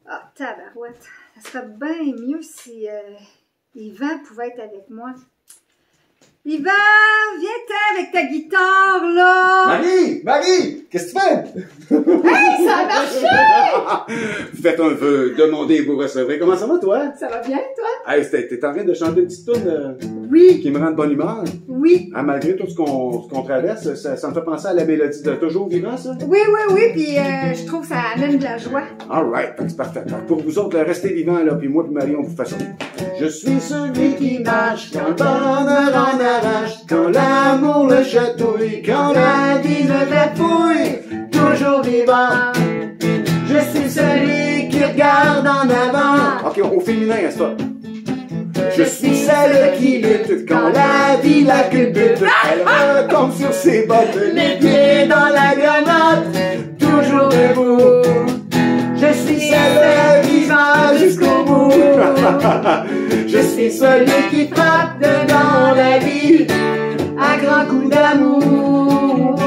Ah, tabarouette. Ça serait bien mieux si Yvan pouvait être avec moi. Yvan, viens-t'en avec ta guitare, là! Marie! Marie! Qu'est-ce que tu fais? Hey, ça a marché! Faites un vœu, demandez et vous recevrez. Comment ça va, toi? Ça va bien, toi? Hey, t'es en train de chanter une petite toune Oui. qui me rend de bonne humeur. Oui. Ah, malgré tout ce qu'on traverse, ça me fait penser à la mélodie de Toujours vivant, ça? Oui, puis je trouve que ça amène de la joie. Alright, c'est parfait. Alors, pour vous autres, restez vivants, là, puis moi puis Marie, on vous fait ça. Je suis celui qui marche quand le bonheur en arrache, quand l'amour le chatouille, quand la vie le dépouille, toujours vivant. Je suis celui qui regarde en avant. Ok, au féminin, est-ce pas? Je suis celle qui lutte quand la vie la culbute. Elle retombe sur ses bottes, les pieds dans la granotte, toujours debout. Je suis celle qui va jusqu'au bout. Je suis celui qui frappe dedans la vie à grands coups d'amour.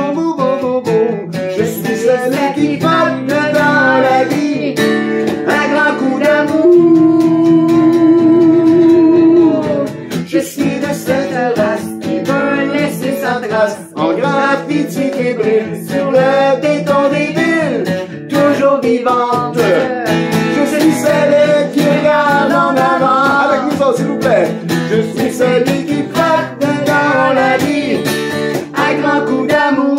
Je suis celui qui frappe dedans la vie à grands coups d'amour. Je suis de cette race qui veut laisser sa trace en graffiti qui brille sur le béton des villes, toujours vivante. Je suis celle qui regarde en avant. Avec nous autres, s'il vous plaît. Je suis celui qui frappe dans la vie à grands coups d'amour.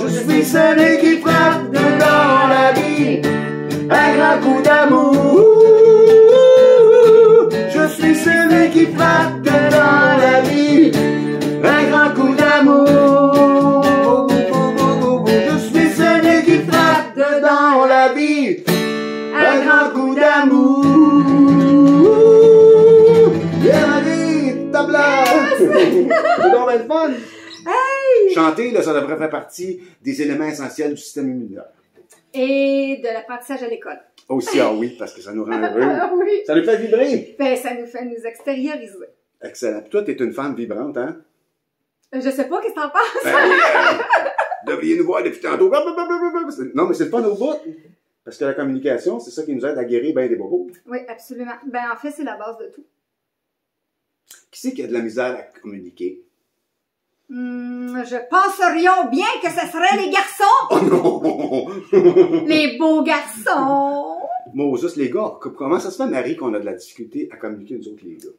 Je suis celui qui frappe dans la vie à grands coups d'amour. Je suis celui qui frappe dans la vie un grand coup d'amour. Je suis celui qui frappe dans la vie un grand coup d'amour. Yeah, Marie, tabla! C'est donc bien le fun! Hey! Chanter, là, ça devrait faire partie des éléments essentiels du système immunitaire. Et de l'apprentissage à l'école. Aussi, ah oui, parce que ça nous rend heureux. Oui. Ça nous fait vibrer. Ben, ça nous fait nous extérioriser. Excellent. Puis toi, t'es une femme vibrante, hein? Je sais pas, qu'est-ce que t'en penses? Ben, devriez nous voir depuis tantôt. Non, mais c'est le fun au bout. Parce que la communication, c'est ça qui nous aide à guérir bien des bobos. Oui, absolument. Ben, en fait, c'est la base de tout. Qui c'est qui a de la misère à communiquer? Je penserions bien que ce serait les garçons! Oh non! Les beaux garçons! Moses, les gars, comment ça se fait, Marie, qu'on a de la difficulté à communiquer, nous autres, les gars?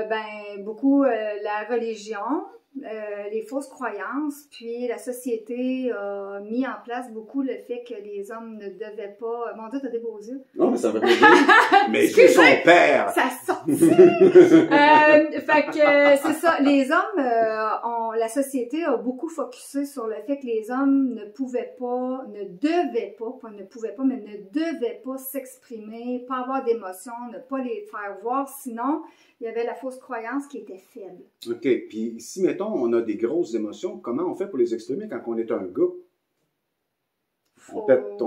Ben, beaucoup la religion, les fausses croyances, puis la société a mis en place beaucoup le fait que les hommes ne devaient pas... Mon Dieu, t'as des beaux yeux. Non, mais ça va pas dire. Mais c'est son père! Ça sortit! Fait que c'est ça, les hommes, la société a beaucoup focusé sur le fait que les hommes ne pouvaient pas, ne devaient pas ne pouvaient pas, mais ne devaient pas s'exprimer, pas avoir d'émotions, ne pas les faire voir, sinon il y avait la fausse croyance qui était faible. OK, puis si, mettons, on a des grosses émotions, comment on fait pour les exprimer quand on est un gars? On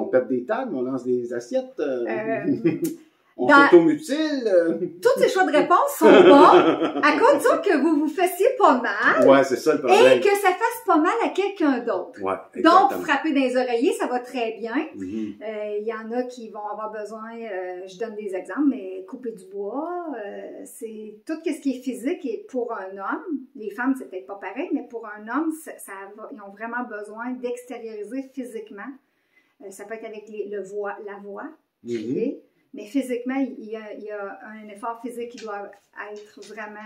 pète des tables, on lance des assiettes, on s'automutile. Toutes ces choix de réponse sont bons, à condition que vous vous fassiez pas mal. Ouais, c'est ça le problème. Et que ça fasse pas mal à quelqu'un d'autre. Ouais, exactement. Donc, frapper dans les oreillers, ça va très bien. Mm-hmm. Il y en a qui vont avoir besoin, je donne des exemples, mais couper du bois, c'est tout ce qui est physique. Et pour un homme, les femmes, c'est peut-être pas pareil, mais pour un homme, ils ont vraiment besoin d'extérioriser physiquement. Ça peut être avec la voix, crier. Mais physiquement, il y a un effort physique qui doit être vraiment...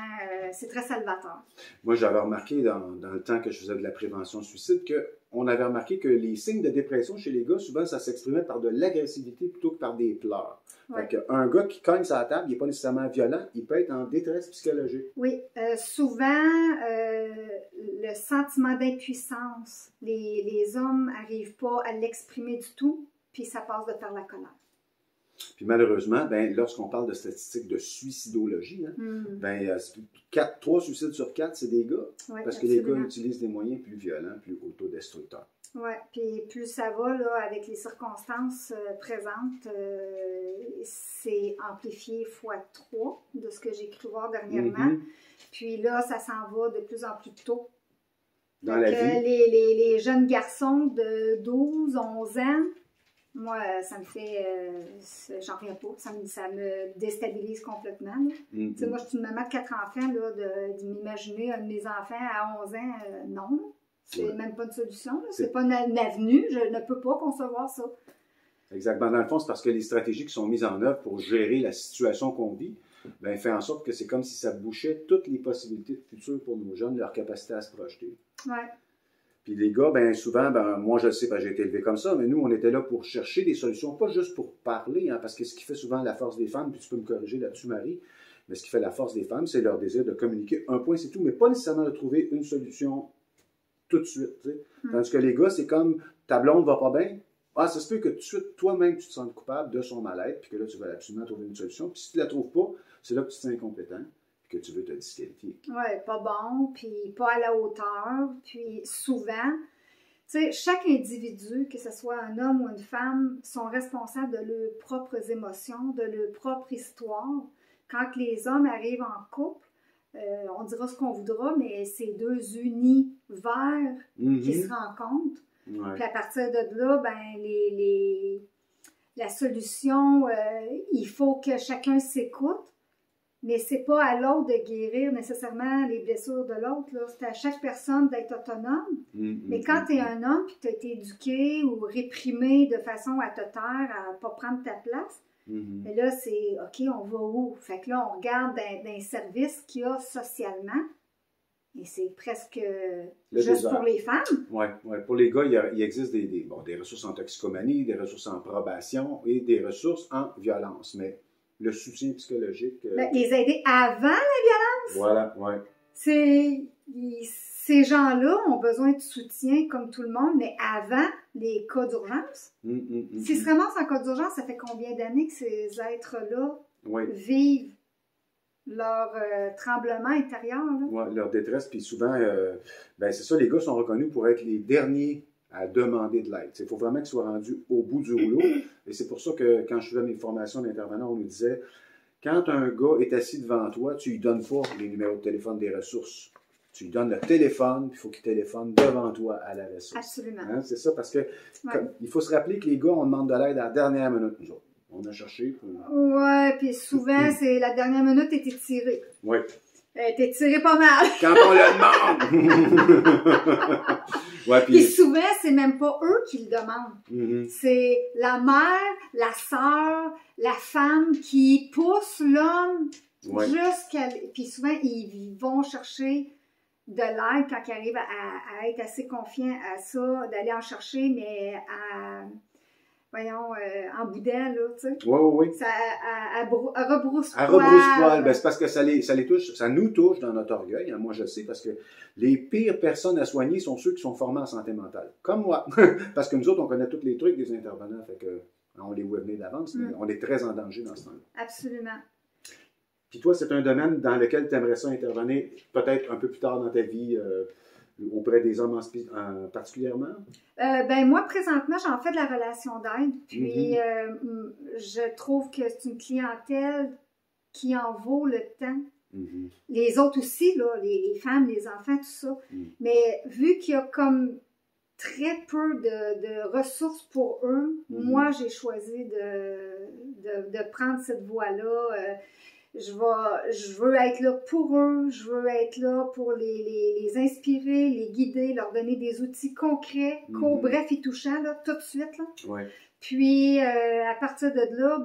c'est très salvateur. Moi, j'avais remarqué dans le temps que je faisais de la prévention suicide qu'on avait remarqué que les signes de dépression chez les gars, souvent, ça s'exprimait par de l'agressivité plutôt que par des pleurs. Ouais. Fait qu'un gars qui cogne sa table, il n'est pas nécessairement violent, il peut être en détresse psychologique. Oui, souvent, le sentiment d'impuissance, les hommes n'arrivent pas à l'exprimer du tout, puis ça passe de par la colère. Puis malheureusement, ben, lorsqu'on parle de statistiques de suicidologie, hein, ben, 3 suicides sur 4, c'est des gars. Ouais, parce absolument. que les gars utilisent des moyens plus violents, plus autodestructeurs. Oui, puis plus ça va, là, avec les circonstances présentes, c'est amplifié x3 de ce que j'ai cru voir dernièrement. Puis là, ça s'en va de plus en plus tôt. dans la vie. Les jeunes garçons de 12, 11 ans, moi, ça me fait... j'en reviens pas. Ça me déstabilise complètement. Tu sais, moi, je suis une maman de 4 enfants, là, de m'imaginer un de mes enfants à 11 ans, non. C'est même pas une solution. C'est pas une avenue. Je ne peux pas concevoir ça. Exactement. Dans le fond, c'est parce que les stratégies qui sont mises en œuvre pour gérer la situation qu'on vit, ben, fait en sorte que c'est comme si ça bouchait toutes les possibilités de futur pour nos jeunes, leur capacité à se projeter. Ouais. Puis les gars, ben souvent, ben moi je le sais, parce que j'ai été élevé comme ça, mais nous, on était là pour chercher des solutions, pas juste pour parler, hein, parce que ce qui fait souvent la force des femmes, puis tu peux me corriger là-dessus, Marie, mais ce qui fait la force des femmes, c'est leur désir de communiquer un point, c'est tout, mais pas nécessairement de trouver une solution tout de suite. Tu sais. Tandis que les gars, c'est comme ta blonde va pas bien. Ah, ça se peut que tout de suite, toi-même, tu te sentes coupable de son mal-être, puis que là, tu vas absolument trouver une solution. Puis si tu ne la trouves pas, c'est là que tu te sens incompétent, puis que tu veux te disqualifier. Oui, pas bon, puis pas à la hauteur. Puis souvent, tu sais, chaque individu, que ce soit un homme ou une femme, sont responsables de leurs propres émotions, de leur propre histoire. Quand les hommes arrivent en couple, on dira ce qu'on voudra, mais c'est deux univers qui se rencontrent. Ouais. Puis à partir de là, ben, la solution, il faut que chacun s'écoute, mais c'est pas à l'autre de guérir nécessairement les blessures de l'autre. C'est à chaque personne d'être autonome. Mais quand tu es un homme et que tu as été éduqué ou réprimé de façon à te taire, à ne pas prendre ta place, mais là, c'est OK, on va où? Fait que là, on regarde dans les services qu'il y a socialement. Et c'est presque juste pour les femmes. Oui, ouais. Pour les gars, il existe des ressources en toxicomanie, des ressources en probation et des ressources en violence. Mais le soutien psychologique... les aider avant la violence. Voilà, oui. Ces gens-là ont besoin de soutien comme tout le monde, mais avant les cas d'urgence. S'ils se ramassent en cas d'urgence, ça fait combien d'années que ces êtres-là vivent leur tremblement intérieur? Oui, leur détresse. Puis souvent, c'est ça, les gars sont reconnus pour être les derniers à demander de l'aide. Il faut vraiment qu'ils soient rendus au bout du rouleau. Et c'est pour ça que quand je faisais mes formations d'intervenants, on nous disait, quand un gars est assis devant toi, tu lui donnes pas les numéros de téléphone des ressources. Tu lui donnes le téléphone, puis il faut qu'il téléphone devant toi à la ressource. Absolument. Hein? C'est ça, parce que il faut se rappeler que les gars, on demande de l'aide à la dernière minute, nous autres. On a cherché. Oui, puis souvent, c'est la dernière minute, t'es étiré. Oui. T'es tiré pas mal. Quand on le demande! Puis souvent, c'est même pas eux qui le demandent. C'est la mère, la sœur, la femme qui pousse l'homme jusqu'à... Puis souvent, ils vont chercher de l'aide quand ils arrivent à être assez confiants à ça, d'aller en chercher, mais en boudin, là, tu sais. Oui. À rebrousse-poil. À rebrousse-poil, c'est parce que ça les touche, ça nous touche dans notre orgueil, hein, moi je sais, parce que les pires personnes à soigner sont ceux qui sont formés en santé mentale, comme moi. Parce que nous autres, on connaît tous les trucs des intervenants, fait que on les voit venir d'avance, mais on est très en danger dans ce temps-là. Absolument. Puis toi, c'est un domaine dans lequel tu aimerais ça intervenir, peut-être un peu plus tard dans ta vie, auprès des hommes particulièrement? Moi, présentement, j'en fais de la relation d'aide. Puis, je trouve que c'est une clientèle qui en vaut le temps. Les autres aussi, là, les femmes, les enfants, tout ça. Mais vu qu'il y a comme très peu de ressources pour eux, moi, j'ai choisi de prendre cette voie-là. Je veux être là pour eux, je veux être là pour les inspirer, les guider, leur donner des outils concrets, bref et touchants, là, tout de suite. Là. Ouais. Puis, à partir de là,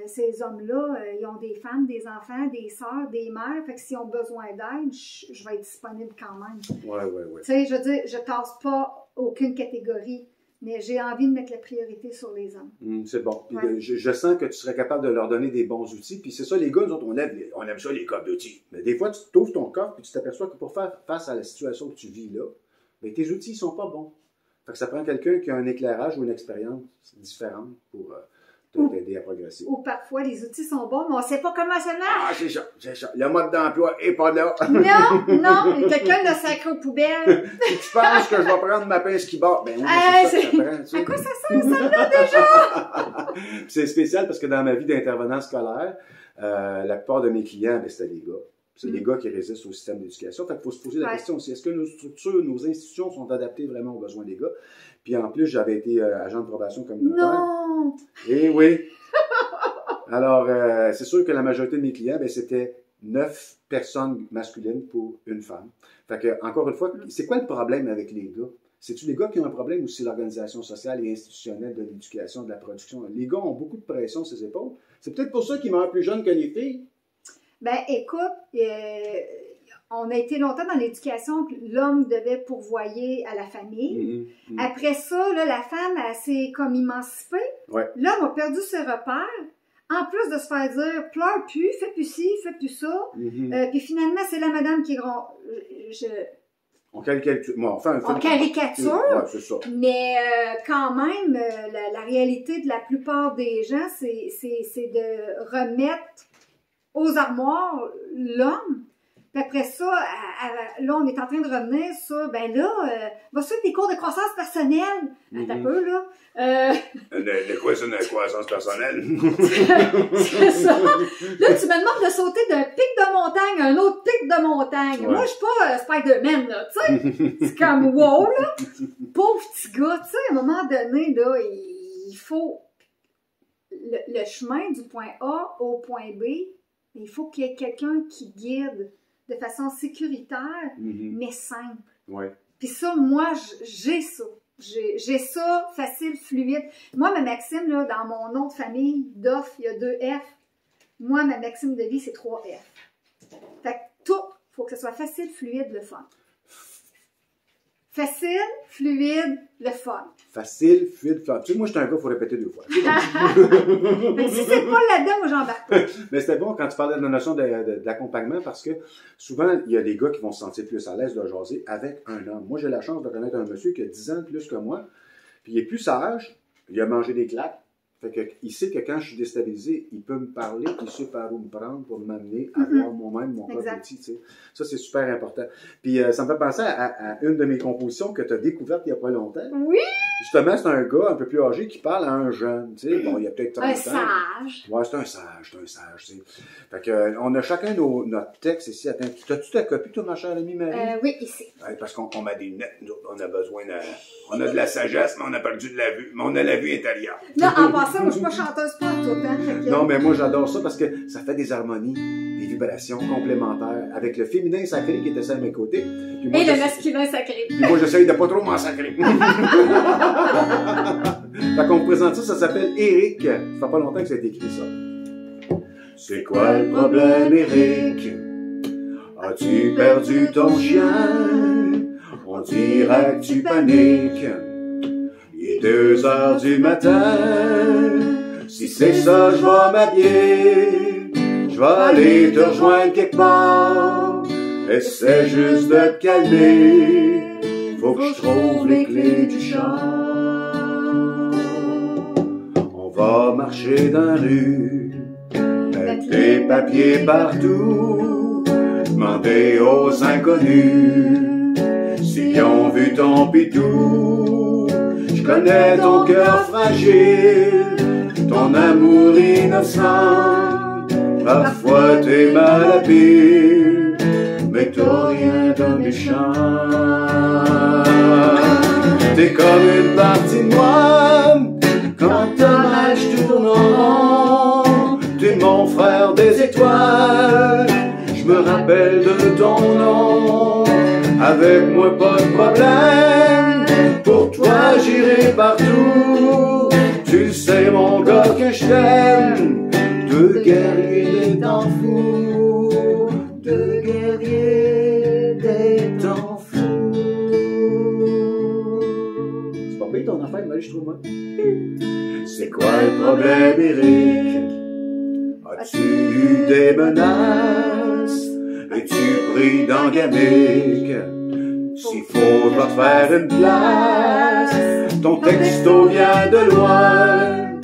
ces hommes-là, ils ont des femmes, des enfants, des sœurs, des mères. Fait que s'ils ont besoin d'aide, je vais être disponible quand même. Oui. Tu sais, je veux dire, je tasse pas aucune catégorie. Mais j'ai envie de mettre la priorité sur les hommes. C'est bon. Je sens que tu serais capable de leur donner des bons outils. Puis c'est ça, les gars, nous autres, on aime ça, les coffres d'outils. Mais des fois, tu t'ouvres ton coffre et tu t'aperçois que pour faire face à la situation que tu vis là, tes outils ne sont pas bons. Fait que ça prend quelqu'un qui a un éclairage ou une expérience différente pour t'aider à progresser. Ou parfois, les outils sont bons, mais on ne sait pas comment ça marche. Ah, c'est ça. Le mode d'emploi n'est pas là. Non, quelqu'un l'a sacré aux poubelles. Si tu penses que je vais prendre ma pince qui bat, oui, c'est ça que ça prend. À quoi ça sert, ça, là, déjà? C'est spécial parce que dans ma vie d'intervenant scolaire, la plupart de mes clients, c'était les gars. C'est les gars qui résistent au système d'éducation. Fait qu'il faut se poser la question aussi, est-ce que nos structures, nos institutions sont adaptées vraiment aux besoins des gars? Puis en plus, j'avais été agent de probation communautaire. Non! Eh oui! Alors, c'est sûr que la majorité de mes clients, ben, c'était 9 personnes masculines pour une femme. Fait que, encore une fois, c'est quoi le problème avec les gars? C'est-tu les gars qui ont un problème ou c'est l'organisation sociale et institutionnelle de l'éducation, de la production? Les gars ont beaucoup de pression sur les épaules. C'est peut-être pour ça qu'ils meurent plus jeunes que les filles. Ben, écoute, on a été longtemps dans l'éducation que l'homme devait pourvoyer à la famille. Après ça, là, la femme, elle s'est comme émancipée. Ouais. L'homme a perdu ses repères. En plus de se faire dire, pleure plus, fais plus ci, fais plus ça. Puis finalement, c'est la madame qui est grand. On caricature. Bon, enfin, on caricature, ouais, c'est ça. Mais quand même, la réalité de la plupart des gens, c'est de remettre aux armoires l'homme. Puis après ça, là, on est en train de revenir sur, ben là, va suivre des cours de croissance personnelle. Attends un peu, là. Le quoi, c'est une croissance personnelle? C'est ça. Là, tu me demandes de sauter d'un pic de montagne à un autre pic de montagne. Ouais. Moi, je suis pas Spider-Man, là, tu sais. C'est comme, wow, là. Pauvre petit gars, tu sais, à un moment donné, là, il faut le chemin du point A au point B. Il faut qu'il y ait quelqu'un qui guide de façon sécuritaire, mais simple. Ouais. Puis ça, moi, j'ai ça. J'ai ça, facile, fluide. Moi, ma maxime, là, dans mon nom de famille, DOF, il y a 2 F. Moi, ma maxime de vie, c'est 3 F. Fait que tout, il faut que ce soit facile, fluide, le fun. Facile, fluide, le fun. Facile, fluide, fun. Tu sais, moi, je suis un gars, il faut répéter 2 fois. Mais si c'est pas là-dedans, moi, j'embarque pas. Mais c'était bon quand tu parlais de la notion d'accompagnement parce que souvent, il y a des gars qui vont se sentir plus à l'aise de jaser avec un homme. Moi, j'ai la chance de connaître un monsieur qui a 10 ans de plus que moi, puis il est plus sage, il a mangé des claques. Fait que, il sait que quand je suis déstabilisé, il peut me parler, il sait par où me prendre pour m'amener à voir moi-même mon propre outil. Tu sais. Ça, c'est super important. Puis, ça me fait penser à une de mes compositions que tu as découverte il n'y a pas longtemps. Oui! Justement, c'est un gars un peu plus âgé qui parle à un jeune. Tu sais. Bon, il y a peut-être 30 ans. Un sage. Ouais, c'est un sage, Tu sais. Fait que, on a chacun notre texte ici. Attends, t'as-tu ta copie, toi, ma chère amie Marie? Oui, ici. Ouais, parce qu'on a des lunettes, nous autres, on a besoin de... On a de la sagesse, mais on a perdu de la vue. Mais on a la vue intérieure. Non, en passant, moi, je suis pas chanteuse pas tout le temps. Non, mais moi, j'adore ça parce que ça fait des harmonies, des vibrations complémentaires avec le féminin sacré qui était ça à mes côtés. Puis moi, et le masculin sacré. Puis moi, j'essaye de pas trop m'en sacrer. Fait qu'on me présente ça s'appelle Éric. Ça fait pas longtemps que ça a été écrit, ça. C'est quoi le problème, Éric? As-tu perdu ton chien? On dirait que tu paniques. Il est 2 heures du matin. Si c'est ça, je vais m'habiller. Je vais aller te rejoindre quelque part. Essaie juste de te calmer. Faut que je trouve les clés du char. On va marcher dans la rue, mettre des papiers partout, demander aux inconnus s'ils ont vu ton pitou. Je connais ton cœur fragile, ton amour innocent. Parfois t'es malhabile, mais t'as rien de méchant. T'es comme une partie de moi, quand ta neige tourne en rond. T'es mon frère des étoiles, je me rappelle de ton nom. Avec moi pas de problème, pour toi j'irai partout. Tu sais mon gars que je t'aime, 2 guerriers des temps fous, 2 guerriers des temps fous. C'est pas pire ton affaire, Marie, je trouve, moi. C'est quoi le problème, Éric? As-tu eu des menaces? Es-tu pris dans gamique? S'il faut, je vais te faire une place. Ton texto vient de loin,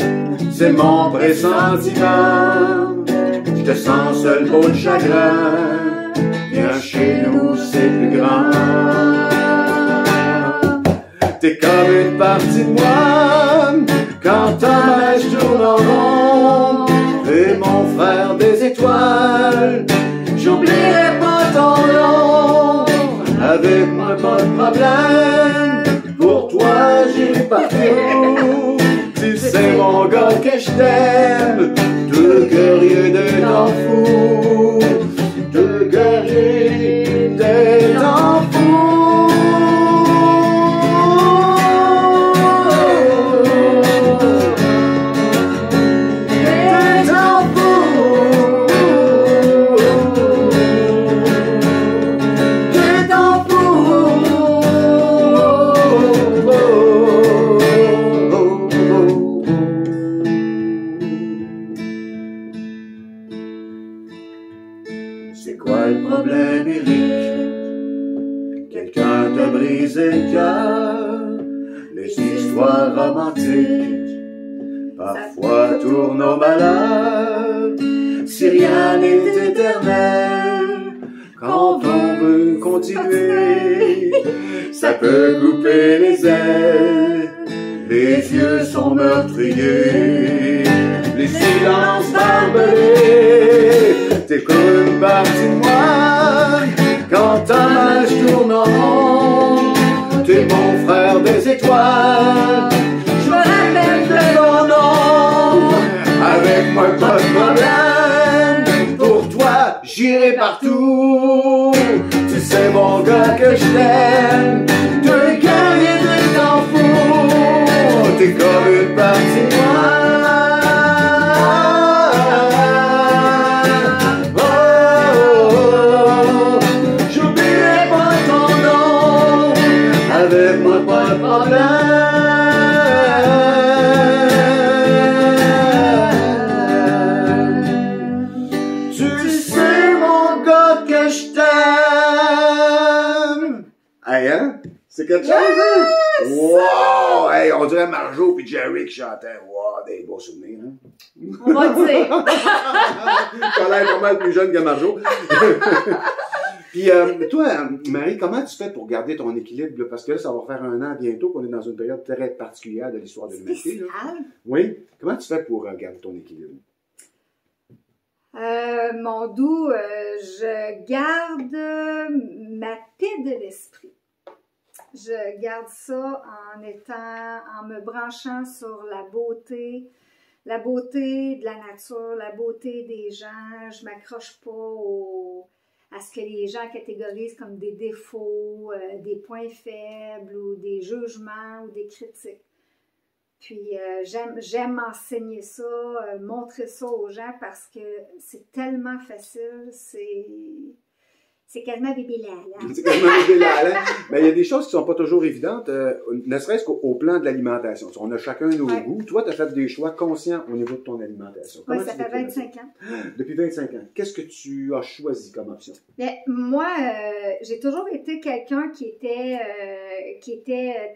c'est mon pressentiment. Je te sens seul pour le chagrin. Viens chez nous, c'est plus grand. T'es comme une partie de moi, quand ta neige tourne en rond. T'es mon frère des étoiles, j'en J'oublierai pas ton nom. Avec moi pas de problème. Pour toi j'irai partout. Tu sais mon gars que je t'aime. Deux curieux, deux temps fous. Deux guerriers, deux temps fous. C'est quoi le problème, Eric? Quelqu'un t'a brisé le cœur. Les histoires romantiques parfois tournent au malheur. Si rien n'est éternel, quand on veut continuer, ça peut couper les ailes. Les yeux sont meurtriers, les silences barbelés. T'es comme une partie de moi, quand ta mage tourne en rond. T'es mon frère des étoiles, je me rappelle de ton nom. Avec moi pas de problème, pour toi j'irai partout. Tu sais mon gars que je t'aime, deux guerriers de temps fou. T'es comme une partie de moi. Avec moi pas de problème. Tu sais mon gars que je t'aime. Hey hein? C'est quelque chose hein? Wow! Hey, on dirait Marjo puis Jerry qui chantaient. Wow, des beaux souvenirs hein? On va dire. T'as l'air pas mal plus jeune que Marjo. Puis toi, Marie, comment tu fais pour garder ton équilibre? Là? Parce que là, ça va faire 1 an bientôt qu'on est dans une période très particulière de l'histoire de l'humanité. Oui. Comment tu fais pour garder ton équilibre? Mon doux, je garde ma paix de l'esprit. Je garde ça en me branchant sur la beauté de la nature, la beauté des gens. Je m'accroche pas à ce que les gens catégorisent comme des défauts, des points faibles ou des jugements ou des critiques. Puis j'aime enseigner ça, montrer ça aux gens parce que c'est tellement facile, c'est quasiment bébé lala. C'est quasiment bébé lala. Mais il y a des choses qui sont pas toujours évidentes, ne serait-ce qu'au plan de l'alimentation. On a chacun nos goûts. Toi, tu as fait des choix conscients au niveau de ton alimentation. Oui, ça fait 25 ans. Depuis 25 ans. Qu'est-ce que tu as choisi comme option? Bien, moi, j'ai toujours été quelqu'un qui était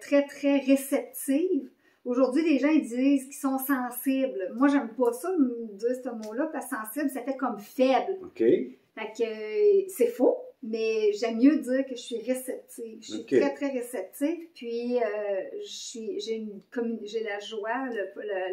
très, très réceptive. Aujourd'hui, les gens ils disent qu'ils sont sensibles. Moi, j'aime pas ça, dire ce mot-là, parce que sensible, ça fait comme faible. OK. Fait que c'est faux, mais j'aime mieux dire que je suis réceptive. Je suis très, très réceptive, puis j'ai la joie,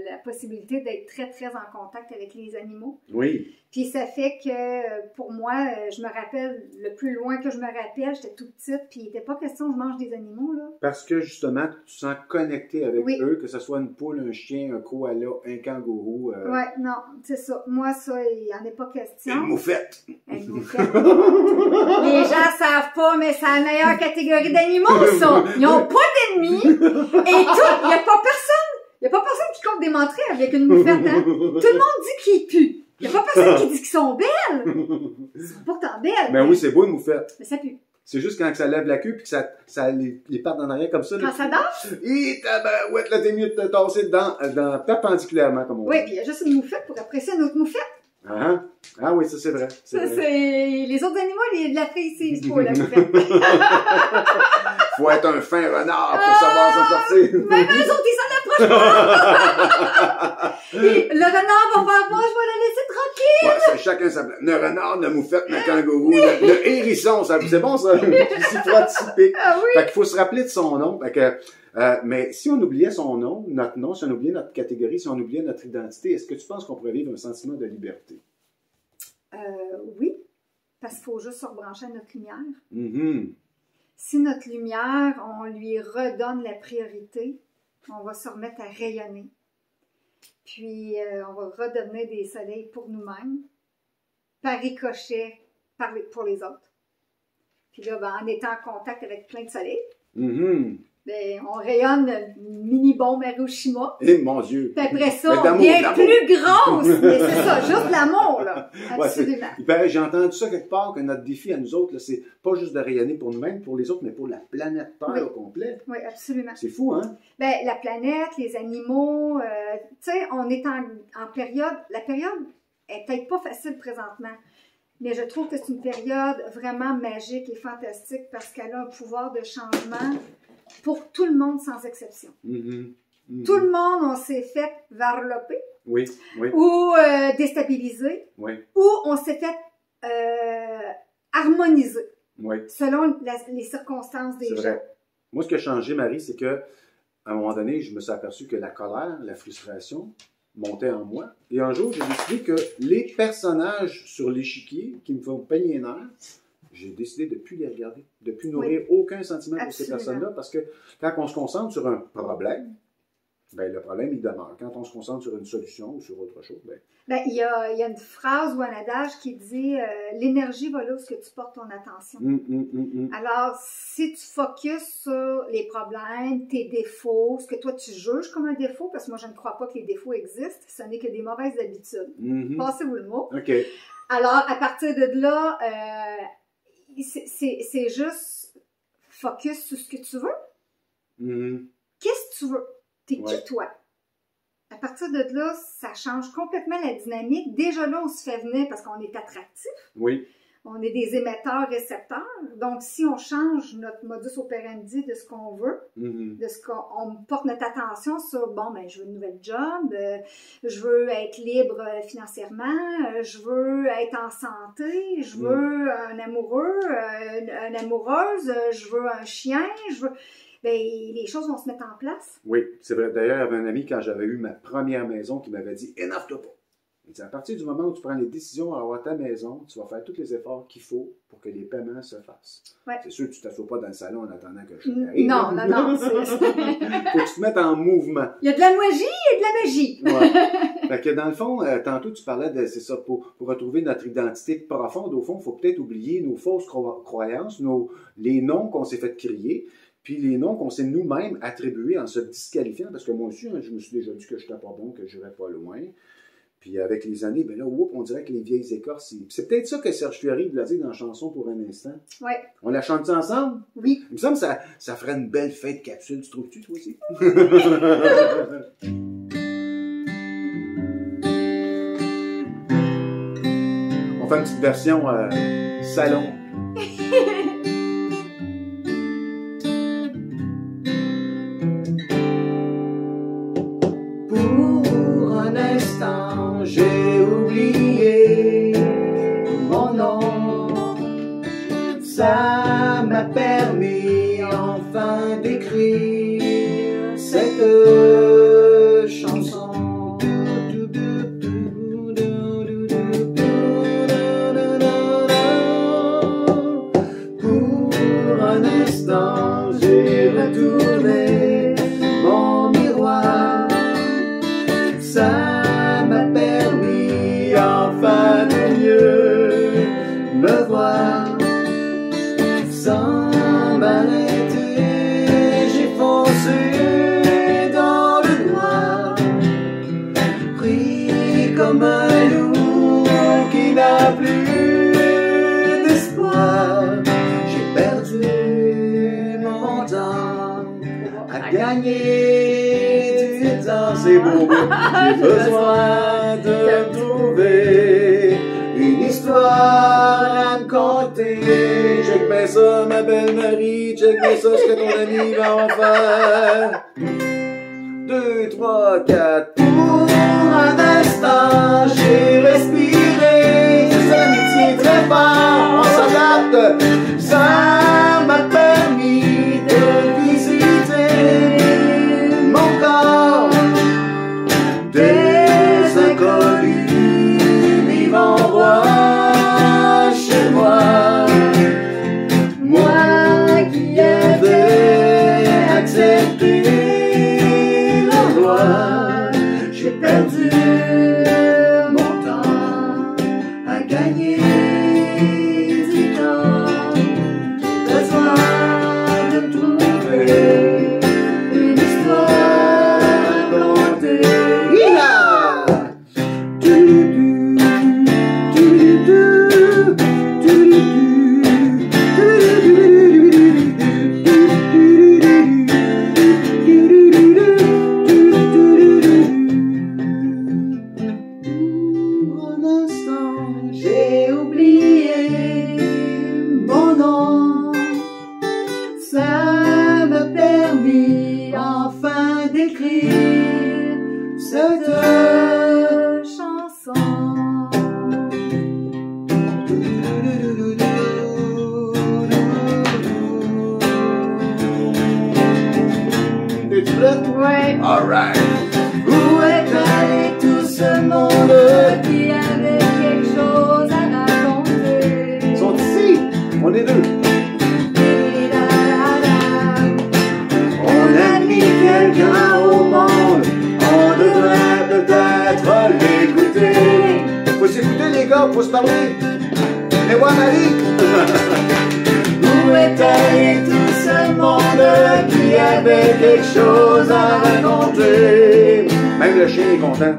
la possibilité d'être très, très en contact avec les animaux. Oui. Puis ça fait que, pour moi, je me rappelle, le plus loin que je me rappelle, j'étais toute petite, puis il n'était pas question que je mange des animaux, là. Parce que, justement, tu te sens connecté avec eux, que ce soit une poule, un chien, un koala, un kangourou. Ouais, non, c'est ça. Moi, ça, il n'y en est pas question. Une moufette. Une moufette. Les gens savent pas, mais c'est la meilleure catégorie d'animaux, ça. Ils n'ont pas d'ennemis, et tout, il n'y a pas personne qui compte des menteries avec une moufette, hein. Tout le monde dit qu'ils puent. Il n'y a pas personne qui dit qu'ils sont belles. Ils sont pourtant belles. Ben oui, c'est beau une moufette. Mais ça pue. C'est juste quand ça lève la queue puis que ça les pattes en arrière comme ça. Quand ça danse? Et tabarouette, là, t'es mieux de te tasser perpendiculairement, comme on dit. Oui, puis il y a juste une moufette pour apprécier une autre moufette. Ah oui, ça c'est vrai. Ça, c'est... Les autres animaux, ils l'apprécient pas, la moufette. Faut être un fin renard pour savoir s'en sortir. Même eux autres, ils s'en approchent pas. Et le renard va faire moi, je vais la laisser tranquille. Ouais, c'est chacun sa place. Le renard, le moufette, le kangourou, le hérisson, c'est bon ça? C'est trop typique. Ah oui. Fait qu'il faut se rappeler de son nom. Fait que, mais si on oubliait son nom, notre nom, si on oubliait notre catégorie, si on oubliait notre identité, est-ce que tu penses qu'on pourrait vivre un sentiment de liberté? Oui. parce qu'il faut juste se rebrancher à notre lumière. Mhm. Si notre lumière, on lui redonne la priorité, on va se remettre à rayonner. Puis, on va redevenir des soleils pour nous-mêmes, par ricochet pour les autres. Puis là, ben, en étant en contact avec plein de soleils, Mhm. ben, on rayonne une mini-bombe Hiroshima. Et mon Dieu! Puis après ça, Mais on d'amour, devient d'amour. plus grosse. Mais c'est ça, juste l'amour, là. Ouais, Absolument. il paraît, j'ai entendu ça quelque part, que notre défi à nous autres, là, c'est pas juste de rayonner pour nous-mêmes, pour les autres, mais pour la planète Terre Oui. au complet. Oui, absolument. C'est fou, hein? Ben, la planète, les animaux, tu sais, on est en période, la période est peut-être pas facile présentement, mais je trouve que c'est une période vraiment magique et fantastique parce qu'elle a un pouvoir de changement pour tout le monde sans exception. Mhm. Mhm. Tout le monde, on s'est fait varloper Oui, oui, ou déstabiliser oui, ou on s'est fait harmoniser oui. selon les circonstances des C'est gens. vrai. Moi, ce qui a changé, Marie, c'est que à un moment donné, je me suis aperçu que la colère, la frustration montait en moi. Et un jour, j'ai décidé que les personnages sur l'échiquier qui me font peigner les nerfs, j'ai décidé de ne plus les regarder, de ne plus nourrir aucun sentiment pour ces Absolument. personnes-là, parce que quand on se concentre sur un problème, ben, le problème, il demeure. Quand on se concentre sur une solution ou sur autre chose, ben, Ben, il y a une phrase ou un adage qui dit l'énergie va là où ce que tu portes ton attention. Alors, si tu focuses sur les problèmes, tes défauts, ce que toi tu juges comme un défaut, parce que moi je ne crois pas que les défauts existent, ce n'est que des mauvaises habitudes. Passez-vous le mot. OK. Alors, à partir de là, c'est juste focus sur ce que tu veux. Mhm. Qu'est-ce que tu veux? T'es Ouais. qui, toi? À partir de là, ça change complètement la dynamique. Déjà là, on se fait venir parce qu'on est attractif. Oui. On est des émetteurs-récepteurs. Donc, si on change notre modus operandi de ce qu'on veut, Mhm. de ce qu'on porte notre attention sur, bon, ben, je veux une nouvelle job, je veux être libre financièrement, je veux être en santé, je veux un amoureux, une amoureuse, je veux un chien, je veux... Ben, les choses vont se mettre en place. Oui, c'est vrai. D'ailleurs, il y avait un ami, quand j'avais eu ma première maison, qui m'avait dit « Énerve-toi pas ». Il dit « À partir du moment où tu prends les décisions à avoir ta maison, tu vas faire tous les efforts qu'il faut pour que les paiements se fassent. Ouais. C'est sûr que tu ne t'assois pas dans le salon en attendant que je t'arrive. Non. Faut que tu te mettes en mouvement. Il y a de la magie et de la magie. Ouais. Fait que dans le fond, tantôt tu parlais de, c'est ça, pour retrouver notre identité profonde, au fond, il faut peut-être oublier nos fausses croyances, les noms qu'on s'est fait crier, puis les noms qu'on s'est nous-mêmes attribués en se disqualifiant, parce que moi aussi, hein, je me suis déjà dit que je n'étais pas bon, que je n'irais pas loin. Puis avec les années, ben là, on dirait que les vieilles écorces, c'est peut-être ça que Serge Fiori voulait dire dans la chanson pour un instant. Ouais. On la chante ensemble? Oui. Il me semble que ça ferait une belle fête capsule, tu trouves-tu, toi aussi? On fait une petite version salon. Pour un instant, j'ai oublié mon nom. Ça m'a permis enfin d'écrire cette chanson. Pour un instant, j'ai retourné mon miroir. Ça m'a permis enfin de mieux me voir. Sans m'arrêter, j'ai foncé dans le noir, pris comme un loup qui n'a plus d'espoir. J'ai perdu mon temps à gagner du temps. C'est beau, j'ai besoin de trouver une histoire à me conter. Check bien ça, ma belle Marie, check bien ça, ce que ton ami va en faire. 2, 3, 4. Pour un instant, j'ai respiré. C'est amitié très fort, on s'adapte. Ça m'a permis de visiter mon corps. Des inconnus vivant droit chez moi. écrire cette chanson. Es-tu prête? Ouais. All right. Où est allé tout ce monde qui avait quelque chose à raconter? Ils sont ici. On est deux. On a mis quelqu'un au monde. On devrait peut-être l'écouter. Faut s'écouter les gars, faut se parler. Mais ouais, Marie. Où est allé tout ce monde qui avait quelque chose à raconter? Même le chien est content.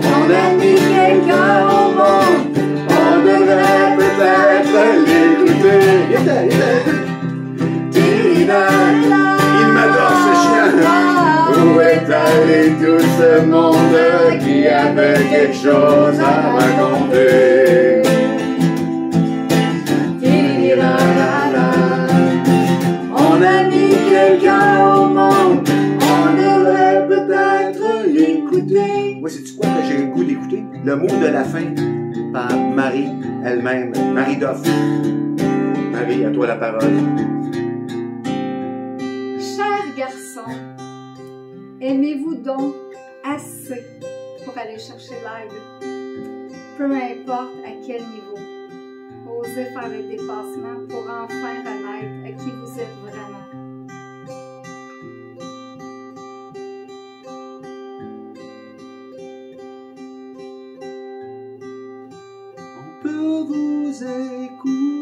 On a mis quelqu'un au monde. On devrait peut-être l'écouter. Il m'adore ce chien. Où est allé tout ce monde qui avait quelque chose à raconter? On a mis quelqu'un au monde, on devrait peut-être l'écouter. Moi, sais-tu quoi que j'ai le goût d'écouter? Le mot de la fin par Marie elle-même, Marie Doff. Marie, à toi la parole. Cher garçon, aimez-vous donc assez pour aller chercher l'aide? Peu importe à quel niveau. Osez faire le dépassement pour enfin renaître à qui vous êtes vraiment. On peut vous écouter.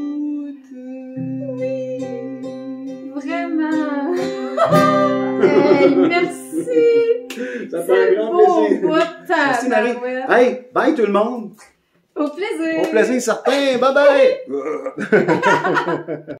Oui, vraiment. Hey, merci. Ça fait un grand plaisir. Merci Marie. Hey, bye tout le monde. Au plaisir. Au plaisir certain. Bye bye.